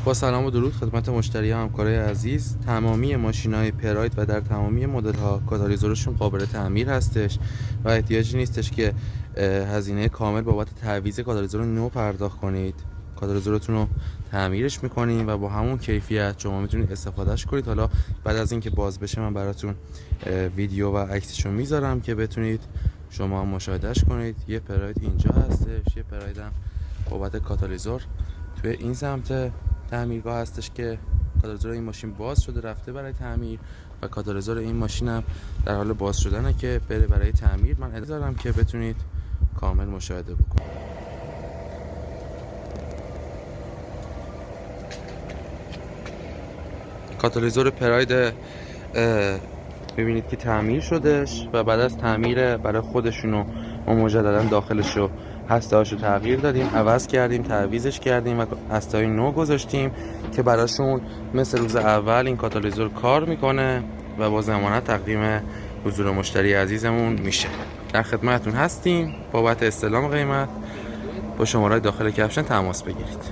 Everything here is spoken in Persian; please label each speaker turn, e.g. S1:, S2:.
S1: با سلام و درود خدمت مشتری همکارای عزیز. تمامی ماشین‌های پراید و در تمامی مدل‌ها کاتالیزورشون قابل تعمیر هستش و احتیاجی نیستش که هزینه کامل بابت تعویض کاتالیزور نو پرداخت کنید. کاتالیزورتون رو تعمیرش می‌کنیم و با همون کیفیت شما میتونید استفادهش کنید. حالا بعد از اینکه باز بشه من براتون ویدیو و عکسشو میذارم که بتونید شما مشاهدهش کنید. یه پراید اینجا هستش، یه پراید هم بابت کاتالیزور توی این سمت تعمیرگاه هستش که کاتالیزور این ماشین باز شده رفته برای تعمیر و کاتالیزور این ماشین هم در حال باز شدنه که بره برای تعمیر. من اجازه دارم که بتونید کامل مشاهده بکنید. کاتالیزور پراید ببینید که تعمیر شدهش و بعد از تعمیر برای خودشونو ما مجددا داخلشو هسته‌هاشو تغییر دادیم، عوض کردیم، تعویضش کردیم و هسته‌های نو گذاشتیم که براشون مثل روز اول این کاتالیزور کار میکنه و با ضمانت تقدیم حضور مشتری عزیزمون میشه. در خدمتتون هستیم. بابت استلام قیمت با شماره داخل کپشن تماس بگیرید.